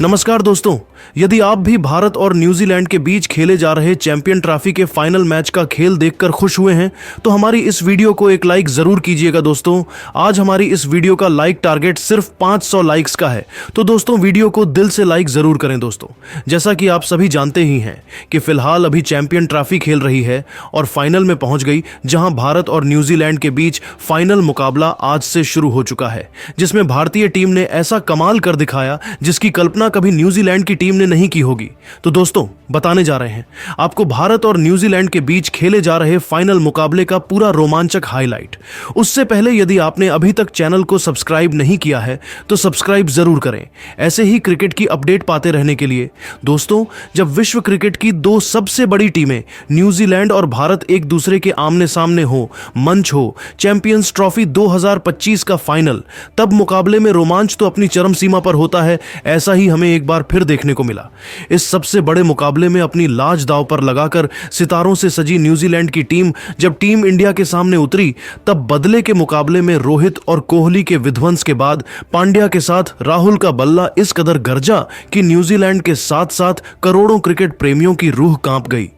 नमस्कार दोस्तों, यदि आप भी भारत और न्यूजीलैंड के बीच खेले जा रहे चैंपियन ट्रॉफी के फाइनल मैच का खेल देखकर खुश हुए हैं तो हमारी इस वीडियो को एक लाइक जरूर कीजिएगा। दोस्तों, आज हमारी इस वीडियो का लाइक टारगेट सिर्फ 500 लाइक्स का है, तो दोस्तों वीडियो को दिल से लाइक जरूर करें। दोस्तों, जैसा कि आप सभी जानते ही हैं कि फिलहाल अभी चैंपियन ट्रॉफी खेल रही है और फाइनल में पहुंच गई, जहां भारत और न्यूजीलैंड के बीच फाइनल मुकाबला आज से शुरू हो चुका है, जिसमें भारतीय टीम ने ऐसा कमाल कर दिखाया जिसकी कल्पना कभी न्यूजीलैंड की टीम ने नहीं की होगी। तो दोस्तों, बताने जा रहे हैं आपको भारत और न्यूजीलैंड के बीच खेले जा रहे फाइनल मुकाबले का पूरा रोमांचक हाईलाइट। उससे पहले यदि आपने अभी तक चैनल को सब्सक्राइब नहीं किया है तो सब्सक्राइब जरूर करें, ऐसे ही क्रिकेट की अपडेट पाते रहने के लिए। दोस्तों, जब विश्व क्रिकेट की दो सबसे बड़ी टीमें न्यूजीलैंड और भारत एक दूसरे के आमने सामने हो, मंच हो चैंपियंस ट्रॉफी 2025 का फाइनल, तब मुकाबले में रोमांच तो अपनी चरम सीमा पर होता है। ऐसा ही हमें एक बार फिर देखने को मिला। इस सबसे बड़े मुकाबले में अपनी लाज दांव पर लगाकर सितारों से सजी न्यूजीलैंड की टीम जब टीम इंडिया के सामने उतरी, तब बदले के मुकाबले में रोहित और कोहली के विध्वंस के बाद पांड्या के साथ राहुल का बल्ला इस कदर गरजा कि न्यूजीलैंड के साथ साथ करोड़ों क्रिकेट प्रेमियों की रूह कांप गई।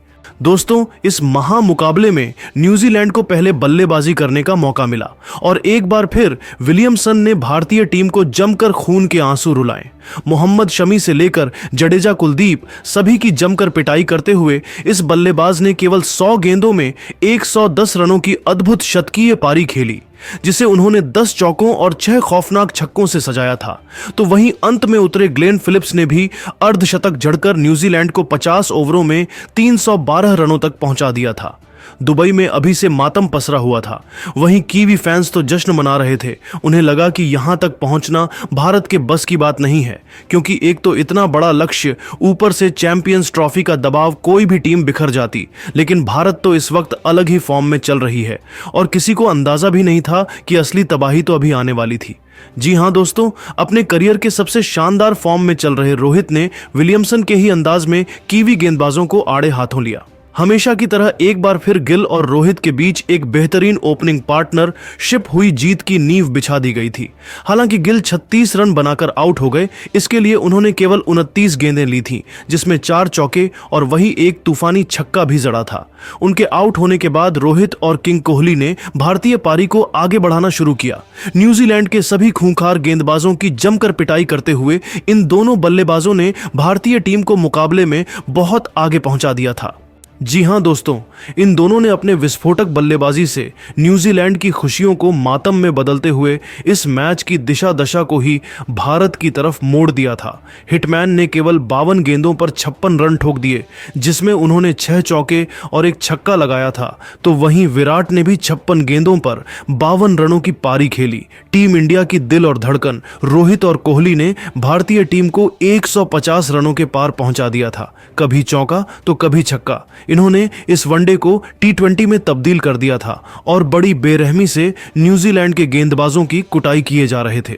दोस्तों, इस महामुकाबले में न्यूजीलैंड को पहले बल्लेबाजी करने का मौका मिला और एक बार फिर विलियमसन ने भारतीय टीम को जमकर खून के आंसू रुलाए। मोहम्मद शमी से लेकर जडेजा, कुलदीप सभी की जमकर पिटाई करते हुए इस बल्लेबाज ने केवल 100 गेंदों में 110 रनों की अद्भुत शतकीय पारी खेली, जिसे उन्होंने 10 चौकों और 6 खौफनाक छक्कों से सजाया था। तो वहीं अंत में उतरे ग्लेन फिलिप्स ने भी अर्धशतक जड़कर न्यूजीलैंड को 50 ओवरों में 312 रनों तक पहुंचा दिया था। दुबई में अभी से मातम पसरा हुआ था। वहीं कीवी फैंस तो जश्न मना रहे थे। उन्हें लगा कि यहां तक पहुंचना भारत के बस की बात नहीं है, क्योंकि एक तो इतना बड़ा लक्ष्य, ऊपर से चैंपियंस ट्रॉफी का दबाव, कोई भी टीम बिखर जाती। लेकिन भारत तो इस वक्त अलग ही फॉर्म में चल रही है और किसी को अंदाजा भी नहीं था कि असली तबाही तो अभी आने वाली थी। जी हां दोस्तों, अपने करियर के सबसे शानदार फॉर्म में चल रहे रोहित ने विलियमसन के ही अंदाज में कीवी गेंदबाजों को आड़े हाथों लिया। हमेशा की तरह एक बार फिर गिल और रोहित के बीच एक बेहतरीन ओपनिंग पार्टनरशिप हुई जीत की नींव बिछा दी गई थी। हालांकि गिल 36 रन बनाकर आउट हो गए। इसके लिए उन्होंने केवल 29 गेंदें ली थीं, जिसमें 4 चौके और वही एक तूफानी छक्का भी जड़ा था। उनके आउट होने के बाद रोहित और किंग कोहली ने भारतीय पारी को आगे बढ़ाना शुरू किया। न्यूजीलैंड के सभी खूंखार गेंदबाजों की जमकर पिटाई करते हुए इन दोनों बल्लेबाजों ने भारतीय टीम को मुकाबले में बहुत आगे पहुंचा दिया था। जी हां दोस्तों, इन दोनों ने अपने विस्फोटक बल्लेबाजी से न्यूजीलैंड की खुशियों को मातम में बदलते हुए इस मैच की दिशा दशा को ही भारत की तरफ मोड़ दिया था। हिटमैन ने केवल 52 गेंदों पर 56 रन ठोक दिए, जिसमें उन्होंने 6 चौके और एक छक्का लगाया था। तो वहीं विराट ने भी 56 गेंदों पर 52 रनों की पारी खेली। टीम इंडिया की दिल और धड़कन रोहित और कोहली ने भारतीय टीम को 150 रनों के पार पहुंचा दिया था। कभी चौका तो कभी छक्का। इन्होंने इस वनडे को T20 में तब्दील कर दिया था और बड़ी बेरहमी से न्यूजीलैंड के गेंदबाजों की कुटाई किए जा रहे थे।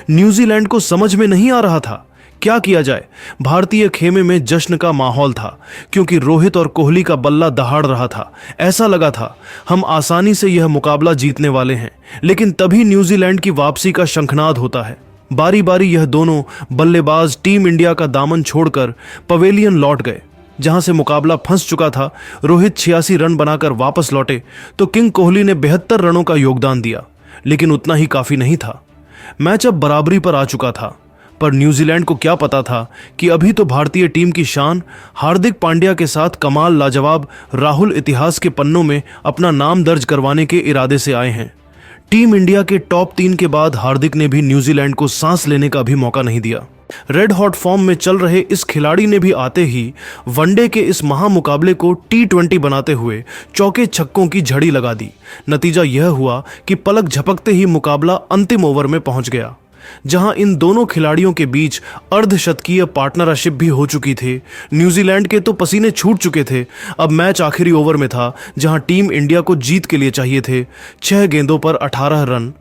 न्यूजीलैंड को समझ में नहीं आ रहा था क्या किया जाए। भारतीय खेमे में जश्न का माहौल था, क्योंकि रोहित और कोहली का बल्ला दहाड़ रहा था। ऐसा लगा था हम आसानी से यह मुकाबला जीतने वाले हैं। लेकिन तभी न्यूजीलैंड की वापसी का शंखनाद होता है। बारी बारी यह दोनों बल्लेबाज टीम इंडिया का दामन छोड़कर पवेलियन लौट गए, जहां से मुकाबला फंस चुका था। रोहित 86 रन बनाकर वापस लौटे तो किंग कोहली ने 72 रनों का योगदान दिया, लेकिन उतना ही काफी नहीं था। मैच अब बराबरी पर आ चुका था, पर न्यूजीलैंड को क्या पता था कि अभी तो भारतीय टीम की शान हार्दिक पांड्या के साथ कमाल लाजवाब राहुल इतिहास के पन्नों में अपना नाम दर्ज करवाने के इरादे से आए हैं। टीम इंडिया के टॉप 3 के बाद हार्दिक ने भी न्यूजीलैंड को सांस लेने का भी मौका नहीं दिया। रेड हॉट फॉर्म में चल रहे इस खिलाड़ी ने भी आते ही वनडे के इस महामुकाबले को T20 बनाते हुए चौके छक्कों की झड़ी लगा दी। नतीजा यह हुआ कि पलक झपकते ही मुकाबला अंतिम ओवर में पहुंच गया, जहां इन दोनों खिलाड़ियों के बीच अर्धशतकीय पार्टनरशिप भी हो चुकी थी। न्यूजीलैंड के तो पसीने छूट चुके थे। अब मैच आखिरी ओवर में था, जहां टीम इंडिया को जीत के लिए चाहिए थे 6 गेंदों पर 18 रन।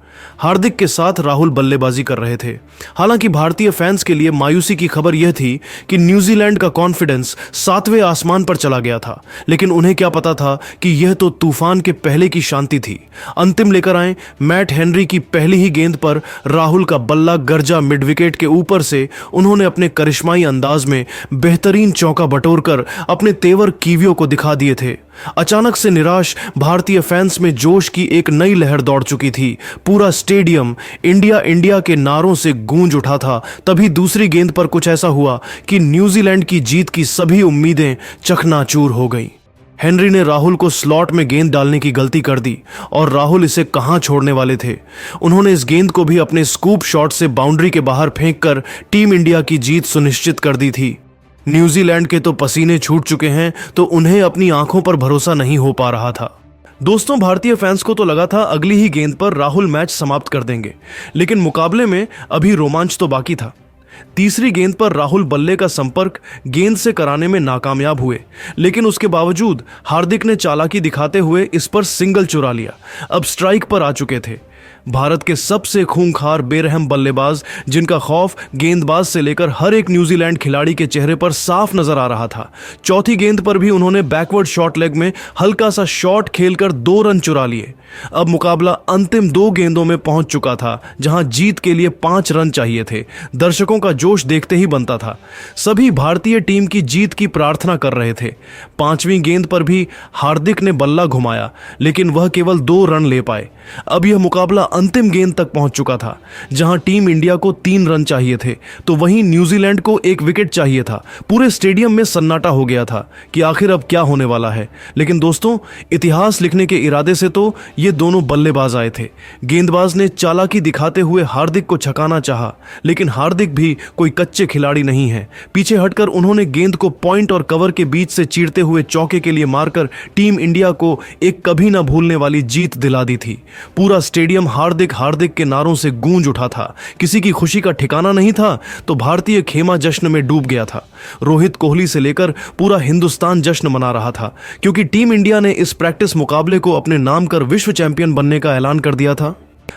हार्दिक के साथ राहुल बल्लेबाजी कर रहे थे। हालांकि भारतीय फैंस के लिए मायूसी की खबर यह थी कि न्यूजीलैंड का कॉन्फिडेंस 7वें आसमान पर चला गया था, लेकिन उन्हें क्या पता था कि यह तो तूफान के पहले की शांति थी। अंतिम लेकर आए मैट हेनरी की पहली ही गेंद पर राहुल का बल्ला गरजा मिड विकेट के ऊपर से उन्होंने अपने करिश्माई अंदाज में बेहतरीन चौका बटोरकर अपने तेवर कीवियों को दिखा दिए थे। अचानक से निराश भारतीय फैंस में जोश की एक नई लहर दौड़ चुकी थी। पूरा स्टेडियम इंडिया इंडिया के नारों से गूंज उठा था। तभी दूसरी गेंद पर कुछ ऐसा हुआ कि न्यूजीलैंड की जीत की सभी उम्मीदें चकनाचूर हो गईं। हेनरी ने राहुल को स्लॉट में गेंद डालने की गलती कर दी और राहुल इसे कहां छोड़ने वाले थे। उन्होंने इस गेंद को भी अपने स्कूप शॉट से बाउंड्री के बाहर फेंककर टीम इंडिया की जीत सुनिश्चित कर दी थी। न्यूजीलैंड के तो पसीने छूट चुके हैं, तो उन्हें अपनी आंखों पर भरोसा नहीं हो पा रहा था। दोस्तों, भारतीय फैंस को तो लगा था अगली ही गेंद पर राहुल मैच समाप्त कर देंगे, लेकिन मुकाबले में अभी रोमांच तो बाकी था। तीसरी गेंद पर राहुल बल्ले का संपर्क गेंद से कराने में नाकामयाब हुए, लेकिन उसके बावजूद हार्दिक ने चालाकी दिखाते हुए इस पर सिंगल चुरा लिया। अब स्ट्राइक पर आ चुके थे भारत के सबसे खूंखार बेरहम बल्लेबाज, जिनका खौफ गेंदबाज से लेकर हर एक न्यूजीलैंड खिलाड़ी के चेहरे पर साफ नजर आ रहा था। चौथी गेंद पर भी उन्होंने बैकवर्ड शॉर्ट लेग में हल्का सा शॉट खेलकर 2 रन चुरा लिए। अब मुकाबला अंतिम 2 गेंदों में पहुंच चुका था, जहां जीत के लिए 5 रन चाहिए थे। दर्शकों का जोश देखते ही बनता था। सभी भारतीय टीम की जीत की प्रार्थना कर रहे थे। 5वीं गेंद पर भी हार्दिक ने बल्ला घुमाया, लेकिन वह केवल 2 रन ले पाए। अब यह मुकाबला अंतिम गेंद तक पहुंच चुका था, जहां टीम इंडिया को 3 रन चाहिए थे, तो वहीं न्यूजीलैंड को 1 विकेट चाहिए था। पूरे स्टेडियम में सन्नाटा हो गया था कि आखिर अब क्या होने वाला है। लेकिन दोस्तों, इतिहास लिखने के इरादे से तो ये दोनों बल्लेबाज आए थे। गेंदबाज ने चालाकी दिखाते हुए हार्दिक को छकाना चाहा, लेकिन हार्दिक भी कोई कच्चे खिलाड़ी नहीं है। पीछे हटकर उन्होंने गेंद को पॉइंट और कवर के बीच से चीरते हुए चौके के लिए मारकर टीम इंडिया को एक कभी ना भूलने वाली जीत दिला दी थी। पूरा स्टेडियम हार्दिक हार्दिक के नारों से गूंज उठा था। किसी की खुशी का ठिकाना नहीं था, तो भारतीय खेमा जश्न में डूब गया था। रोहित कोहली से लेकर पूरा हिंदुस्तान जश्न मना रहा था, क्योंकि टीम इंडिया ने इस प्रैक्टिस मुकाबले को अपने नाम कर विश्व चैंपियन बनने का ऐलान कर दिया था।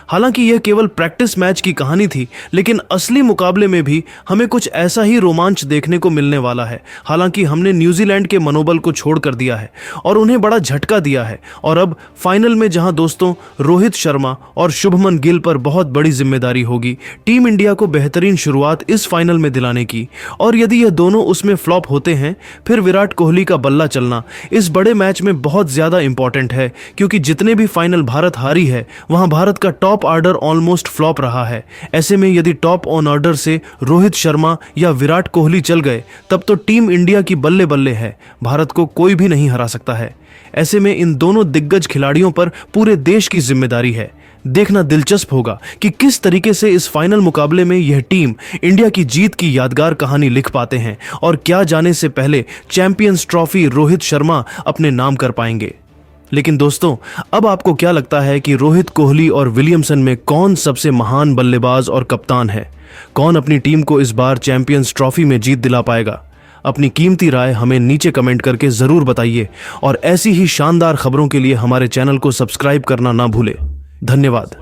हालांकि यह केवल प्रैक्टिस मैच की कहानी थी, लेकिन असली मुकाबले में भी हमें कुछ ऐसा ही रोमांच देखने को मिलने वाला है। हालांकि हमने न्यूजीलैंड के मनोबल को छोड़ कर दिया है और उन्हें बड़ा झटका दिया है, और अब फाइनल में जहां दोस्तों रोहित शर्मा और शुभमन गिल पर बहुत बड़ी जिम्मेदारी होगी टीम इंडिया को बेहतरीन शुरुआत इस फाइनल में दिलाने की। और यदि यह दोनों उसमें फ्लॉप होते हैं, फिर विराट कोहली का बल्ला चलना इस बड़े मैच में बहुत ज्यादा इंपॉर्टेंट है, क्योंकि जितने भी फाइनल भारत हारी है वहां भारत का टॉप ऑर्डर ऑलमोस्ट फ्लॉप रहा है। ऐसे में यदि टॉप ऑन ऑर्डर से रोहित शर्मा या विराट कोहली चल गए, तब तो टीम इंडिया की बल्ले बल्ले है। भारत को कोई भी नहीं हरा सकता है। ऐसे में इन दोनों दिग्गज खिलाड़ियों पर पूरे देश की जिम्मेदारी है। देखना दिलचस्प होगा कि किस तरीके से इस फाइनल मुकाबले में यह टीम इंडिया की जीत की यादगार कहानी लिख पाते हैं, और क्या जाने से पहले चैंपियंस ट्रॉफी रोहित शर्मा अपने नाम कर पाएंगे। लेकिन दोस्तों, अब आपको क्या लगता है कि रोहित कोहली और विलियमसन में कौन सबसे महान बल्लेबाज और कप्तान है? कौन अपनी टीम को इस बार चैंपियंस ट्रॉफी में जीत दिला पाएगा? अपनी कीमती राय हमें नीचे कमेंट करके जरूर बताइए, और ऐसी ही शानदार खबरों के लिए हमारे चैनल को सब्सक्राइब करना ना भूले। धन्यवाद।